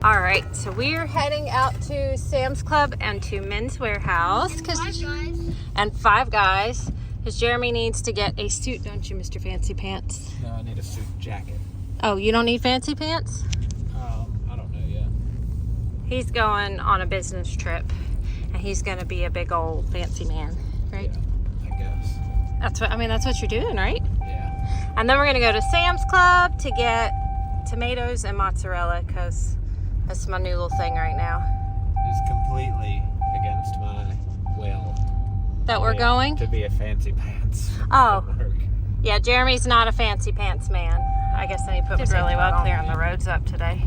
All right, so we are heading out to Sam's Club and to Men's Warehouse. And Five Guys. Because Jeremy needs to get a suit, don't you, Mr. Fancy Pants? No, I need a suit jacket. Oh, you don't need fancy pants? I don't know yet. He's going on a business trip, and he's going to be a big old fancy man, right? Yeah, I guess. That's what you're doing, right? Yeah. And then we're going to go to Sam's Club to get tomatoes and mozzarella, because that's my new little thing right now. It's completely against my will. That we're going? To be a fancy pants. Oh. Yeah, Jeremy's not a fancy pants man. I guess then he put really well clearing the roads up today.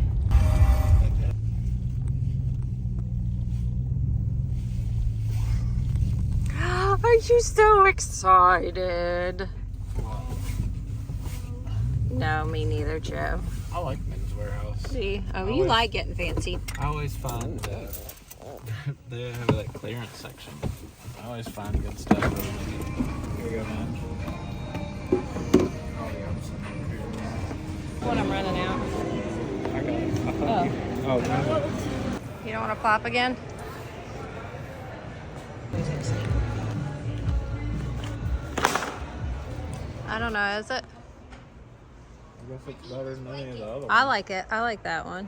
Are you so excited? No, me neither, Joe. I like Men's Warehouse. See? Oh, you like getting fancy. I always find they have that clearance section. I always find good stuff. Here you go, man. When I'm running out. I got it. Oh, no. You don't want to plop again? I don't know, is it? I guess it's better than any of the other I ones. like it. I like that one.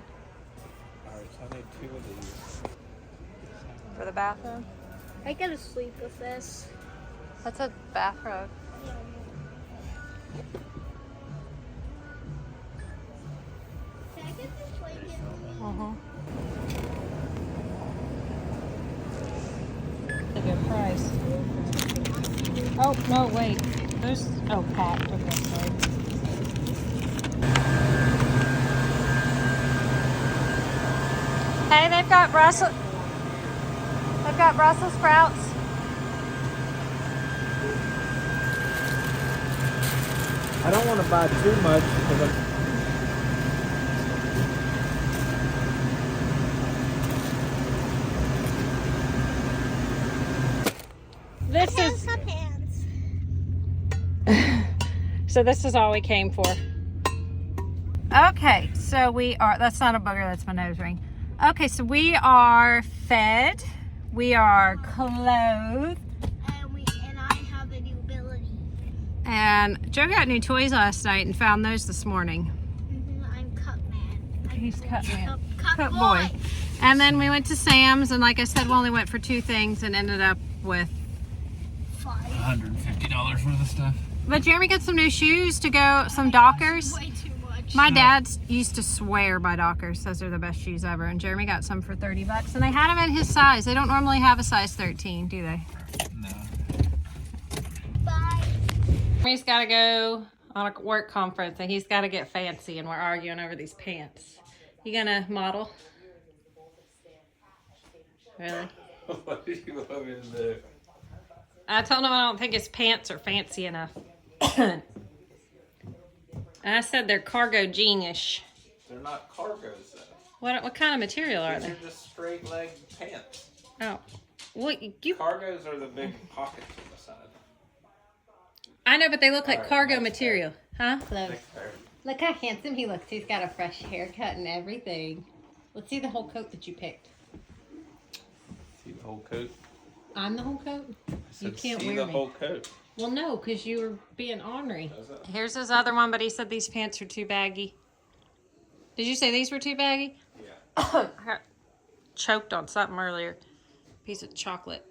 Alright, so I need 2 of these. For the bathroom? I gotta sleep with this. That's a bathrobe. Can I get this blanket? A good price. Oh, no, wait. There's, oh, Pat. Okay, sorry. Hey, they've got Brussels sprouts. I don't want to buy too much because This is, Pants. so this is all we came for. Okay, so we are, that's not a booger, that's my nose ring. Okay, so we are fed, we are clothed, And I have a new ability. and Joe got new toys last night and found those this morning. I'm Cup Man. He's Cup Man. Cup boy. And then we went to Sam's, and like I said, we only went for 2 things and ended up with, $150 worth of stuff. but Jeremy got some new shoes to go, some Dockers. Way too much. My dad used to swear by Dockers, says they're the best shoes ever, and Jeremy got some for $30, and they had them in his size. They don't normally have a size 13, do they? No. Bye. Jeremy's got to go on a work conference, and he's got to get fancy, and we're arguing over these pants. You gonna model? Really? What do you want me to do? I told him I don't think his pants are fancy enough. And I said they're cargo jean-ish. They're not cargos though. What kind of material are These they? are just straight leg pants. Oh, what you? Cargos are the big pockets on the side. I know, but they look like Alright, cargo next material, huh? Next pair. Look how handsome he looks. He's got a fresh haircut and everything. Let's see the whole coat that you picked. See the whole coat? I'm the whole coat? I You said, can't see wear the me. whole coat. Well, no, because you were being ornery. Does it? Here's his other one, but he said these pants are too baggy. Did you say these were too baggy? Yeah. I got choked on something earlier. Piece of chocolate.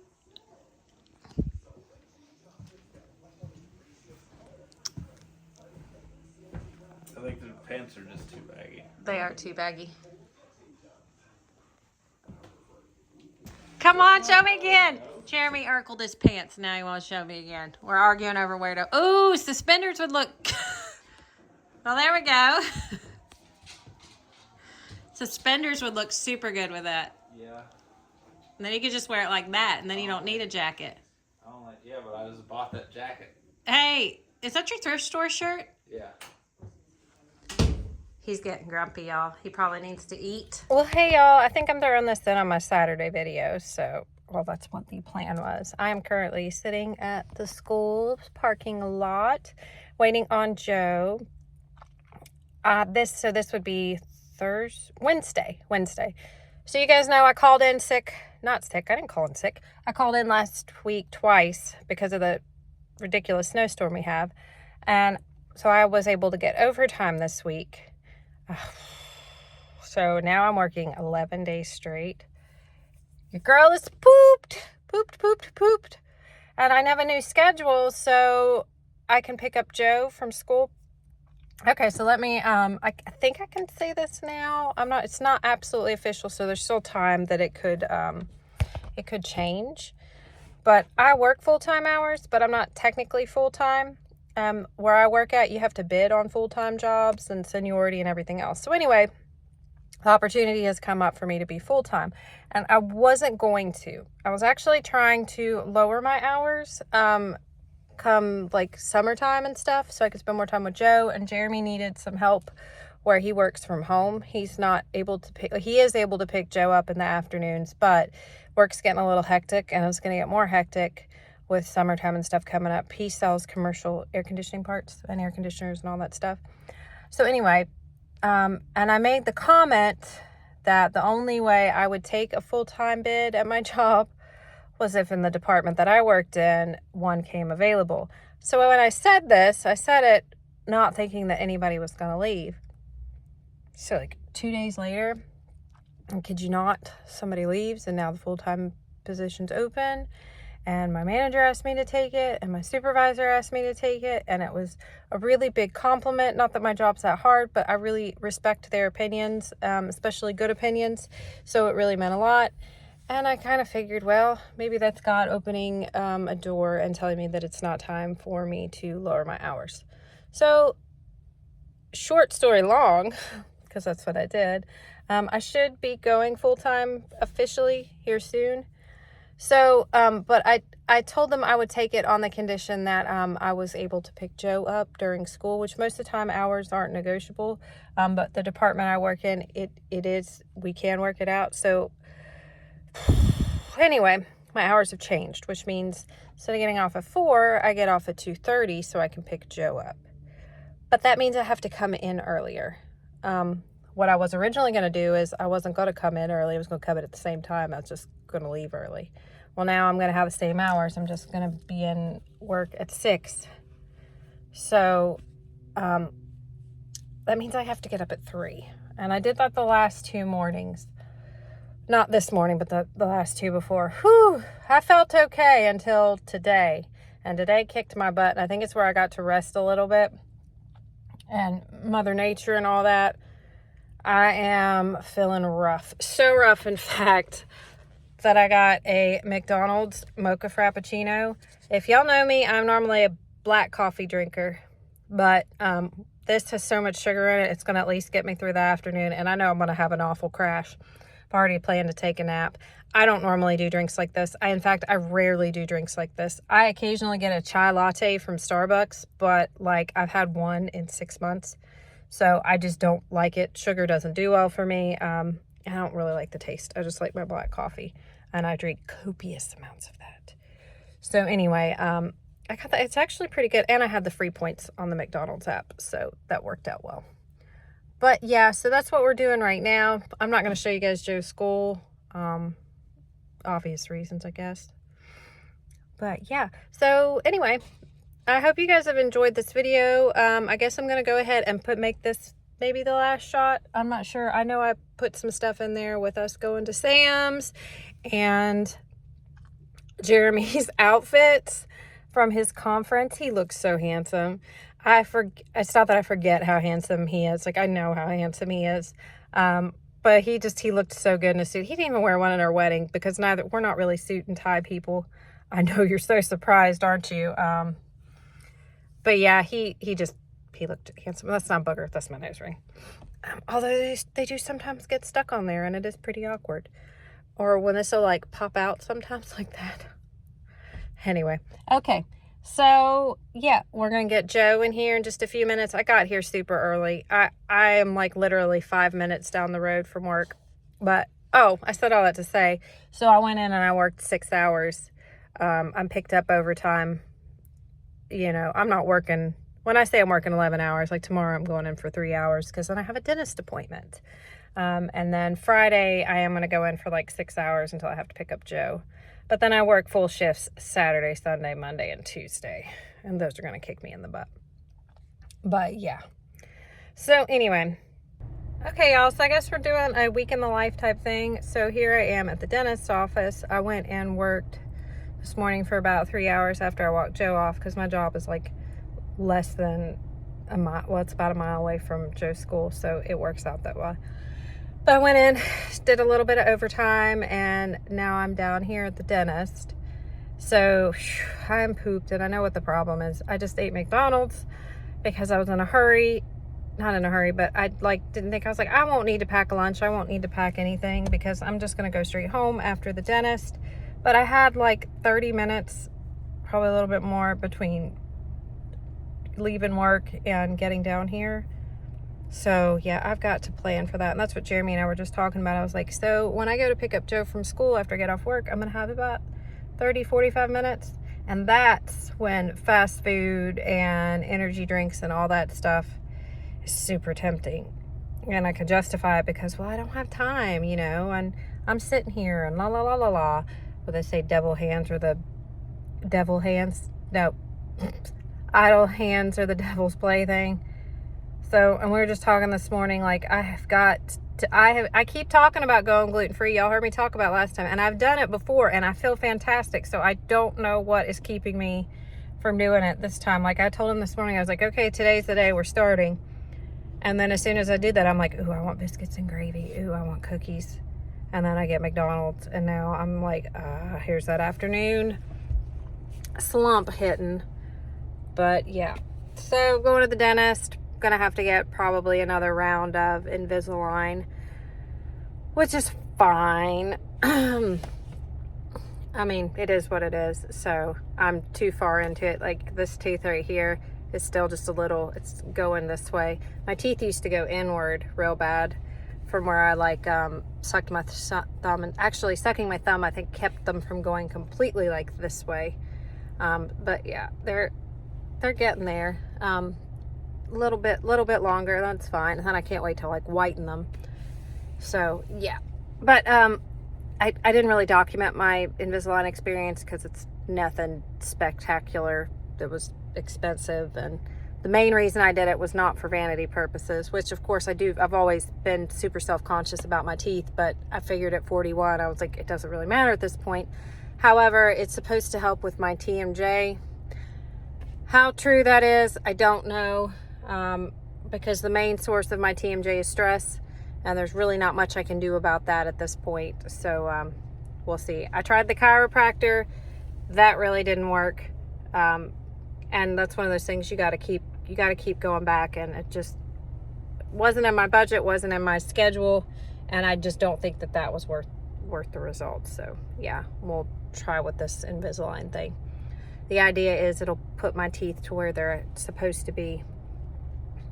I think the pants are just too baggy. They are too baggy. Come on, show me again. Jeremy Urkeled his pants. Now he wants to show me again. We're arguing over where to. Ooh, suspenders would look. Well, there we go. Suspenders would look super good with that. Yeah. And then you could just wear it like that, and then you don't need a jacket. I don't like. Yeah, but I just bought that jacket. Hey, is that your thrift store shirt? Yeah. He's getting grumpy, y'all. He probably needs to eat. Well, hey, y'all. I think I'm throwing this in on my Saturday video. So, well, that's what the plan was. I am currently sitting at the school parking lot waiting on Joe. This would be Wednesday. So you guys know I called in sick. Not sick. I didn't call in sick. I called in last week twice because of the ridiculous snowstorm we have. And so I was able to get overtime this week. So now I'm working 11 days straight. Your girl is pooped. And I have a new schedule so I can pick up Joe from school. Okay, so let me, I think I can say this now. It's not absolutely official, so there's still time that it could change. But I work full-time hours, but I'm not technically full-time. Where I work at, you have to bid on full-time jobs and seniority and everything else. So anyway, the opportunity has come up for me to be full-time, and I wasn't going to. I was actually trying to lower my hours, come like summertime and stuff, so I could spend more time with Joe. And Jeremy needed some help where he works from home. He's not able to pick, he is able to pick Joe up in the afternoons, but work's getting a little hectic, and it's going to get more hectic with summertime and stuff coming up. He sells commercial air conditioning parts and air conditioners and all that stuff. So anyway, and I made the comment that the only way I would take a full-time bid at my job was if in the department that I worked in, one came available. So when I said this, I said it not thinking that anybody was going to leave. So like 2 days later, and kid you not, somebody leaves, and now the full-time position's open, and my manager asked me to take it, and my supervisor asked me to take it, and it was a really big compliment. Not that my job's that hard, but I really respect their opinions, especially good opinions, so it really meant a lot. And I kind of figured, well, maybe that's God opening a door and telling me that it's not time for me to lower my hours. So, short story long, because that's what I did, I should be going full-time officially here soon. So, but I told them I would take it on the condition that I was able to pick Joe up during school, which most of the time hours aren't negotiable. But the department I work in, it is, we can work it out. So anyway, my hours have changed, which means instead of getting off at 4, I get off at 2:30 so I can pick Joe up. But that means I have to come in earlier. What I was originally going to do is I wasn't going to come in early. I was going to come in at the same time. I was just going to leave early. Well, now I'm going to have the same hours. I'm just going to be in work at 6. So that means I have to get up at 3. And I did that the last 2 mornings. Not this morning, but the last 2 before. Whew, I felt okay until today. And today kicked my butt. And I think it's where I got to rest a little bit. And Mother Nature and all that. I am feeling rough. So rough, in fact, that I got a McDonald's mocha frappuccino. If y'all know me, I'm normally a black coffee drinker. But this has so much sugar in it, it's going to at least get me through the afternoon. And I know I'm going to have an awful crash. I've already planned to take a nap. I don't normally do drinks like this. In fact, I rarely do drinks like this. I occasionally get a chai latte from Starbucks, but like I've had one in 6 months. So I just don't like it. Sugar doesn't do well for me. I don't really like the taste. I just like my black coffee, and I drink copious amounts of that. So anyway, I got that. It's actually pretty good, and I had the free points on the McDonald's app, so that worked out well. But yeah, so that's what we're doing right now. I'm not going to show you guys Joe's school, obvious reasons, I guess. But yeah, so anyway, I hope you guys have enjoyed this video. I guess I'm going to go ahead and make this maybe the last shot. I'm not sure. I know I put some stuff in there with us going to Sam's and Jeremy's outfits from his conference. He looks so handsome. It's not that I forget how handsome he is. Like, I know how handsome he is. But he looked so good in a suit. He didn't even wear one at our wedding because we're not really suit and tie people. I know you're so surprised, aren't you? But yeah, he looked handsome. That's not booger. That's my nose ring. Although they do sometimes get stuck on there, and it is pretty awkward. Or when this will like pop out sometimes like that. Anyway, okay. So yeah, we're gonna get Joe in here in just a few minutes. I got here super early. I am like literally 5 minutes down the road from work. But I said all that to say. So I went in and I worked 6 hours. I'm picked up overtime. You know, I'm not working when I say I'm working 11 hours, like tomorrow I'm going in for 3 hours because then I have a dentist appointment. And then Friday I am going to go in for like 6 hours until I have to pick up Joe. But then I work full shifts Saturday, Sunday, Monday, and Tuesday. And those are going to kick me in the butt. But yeah. So anyway. Okay, y'all. So I guess we're doing a week in the life type thing. So here I am at the dentist's office. I went and worked this morning for about 3 hours after I walked Joe off because my job is like less than a mile. Well, it's about a mile away from Joe's school. So it works out that way. But I went in, did a little bit of overtime, and now I'm down here at the dentist. So I'm pooped, and I know what the problem is. I just ate McDonald's because I was in a hurry. Not in a hurry, but I didn't think, I was like, I won't need to pack a lunch. I won't need to pack anything because I'm just going to go straight home after the dentist. But I had like 30 minutes, probably a little bit more, between leaving work and getting down here. So yeah, I've got to plan for that. And that's what Jeremy and I were just talking about. I was like, so when I go to pick up Joe from school after I get off work, I'm going to have about 30, 45 minutes. And that's when fast food and energy drinks and all that stuff is super tempting. And I can justify it because, well, I don't have time, you know, and I'm sitting here and la la la la la. Well, they say devil hands are the devil hands. No, idle hands are the devil's plaything. So, and we were just talking this morning, like I keep talking about going gluten-free. Y'all heard me talk about last time, and I've done it before and I feel fantastic. So I don't know what is keeping me from doing it this time. Like I told him this morning, I was like, okay, today's the day we're starting. And then as soon as I did that, I'm like, ooh, I want biscuits and gravy. Ooh, I want cookies. And then I get McDonald's, and now I'm like, here's that afternoon slump hitting. But yeah, so going to the dentist. Gonna have to get probably another round of Invisalign, which is fine. I mean, it is what it is. So I'm too far into it. Like this tooth right here is still just a little, it's going this way. My teeth used to go inward real bad from where I sucked my thumb, and actually sucking my thumb I think kept them from going completely like this way. But yeah, they're getting there. Little bit longer, that's fine. And then I can't wait to whiten them. So yeah, but I didn't really document my Invisalign experience because it's nothing spectacular. It was expensive, and the main reason I did it was not for vanity purposes, which of course I do. I've always been super self-conscious about my teeth, but I figured at 41 I was like, it doesn't really matter at this point. However, it's supposed to help with my TMJ. How true that is, I don't know. Because the main source of my TMJ is stress, and there's really not much I can do about that at this point. So we'll see. I tried the chiropractor, that really didn't work, and that's one of those things you got to keep going back, and it just wasn't in my budget, wasn't in my schedule, and I just don't think that was worth the results. So yeah, we'll try with this Invisalign thing. The idea is it'll put my teeth to where they're supposed to be.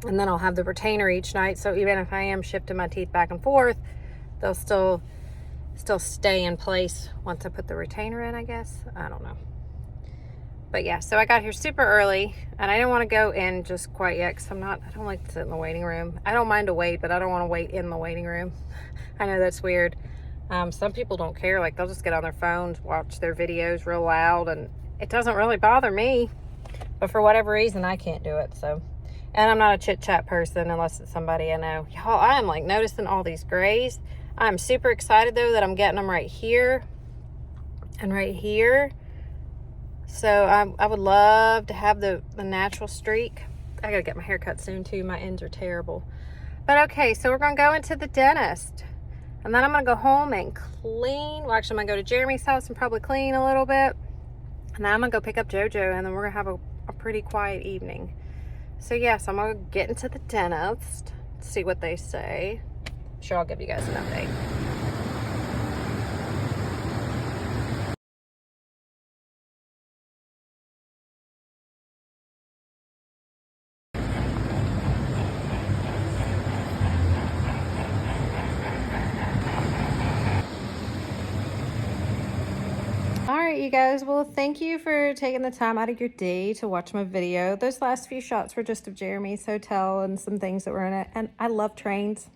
And then I'll have the retainer each night. So even if I am shifting my teeth back and forth, they'll still stay in place once I put the retainer in, I guess. I don't know. But yeah, so I got here super early, and I didn't want to go in just quite yet because I don't like to sit in the waiting room. I don't mind to wait, but I don't want to wait in the waiting room. I know that's weird. Some people don't care. Like they'll just get on their phones, watch their videos real loud, and it doesn't really bother me. But for whatever reason, I can't do it, so. And I'm not a chit-chat person unless it's somebody I know. Y'all, I am noticing all these grays. I'm super excited though that I'm getting them right here and right here. So I would love to have the natural streak. I gotta get my hair cut soon too. My ends are terrible. But okay, so we're gonna go into the dentist. And then I'm gonna go home and clean. Well, actually I'm gonna go to Jeremy's house and probably clean a little bit. And then I'm gonna go pick up JoJo, and then we're gonna have a pretty quiet evening. So yes, I'm gonna get into the dentist, see what they say. Sure, I'll give you guys an update. right, you guys. Well, thank you for taking the time out of your day to watch my video. Those last few shots were just of Jeremy's hotel and some things that were in it. And I love trains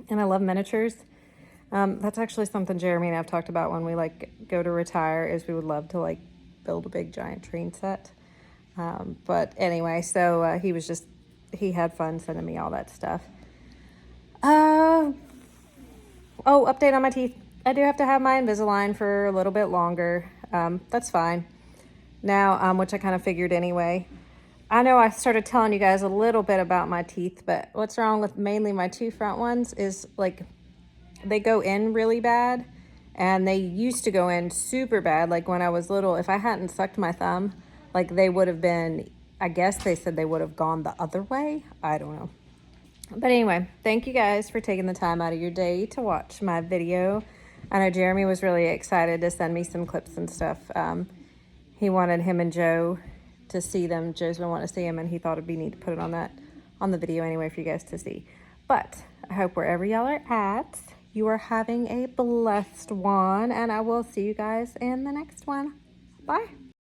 and I love miniatures. That's actually something Jeremy and I've talked about when we like go to retire, is we would love to like build a big giant train set. But anyway, so he had fun sending me all that stuff. Oh, update on my teeth. I do have to have my Invisalign for a little bit longer. That's fine now, which I kind of figured anyway. I know I started telling you guys a little bit about my teeth, but what's wrong with mainly my two front ones is like they go in really bad, and they used to go in super bad. Like when I was little, if I hadn't sucked my thumb, like they would have been, I guess they said they would have gone the other way. I don't know. But anyway, thank you guys for taking the time out of your day to watch my video. I know Jeremy was really excited to send me some clips and stuff. He wanted him and Joe to see them. Joe's been wanting to see him, and he thought it'd be neat to put it on the video anyway for you guys to see. But I hope wherever y'all are at, you are having a blessed one, and I will see you guys in the next one. Bye.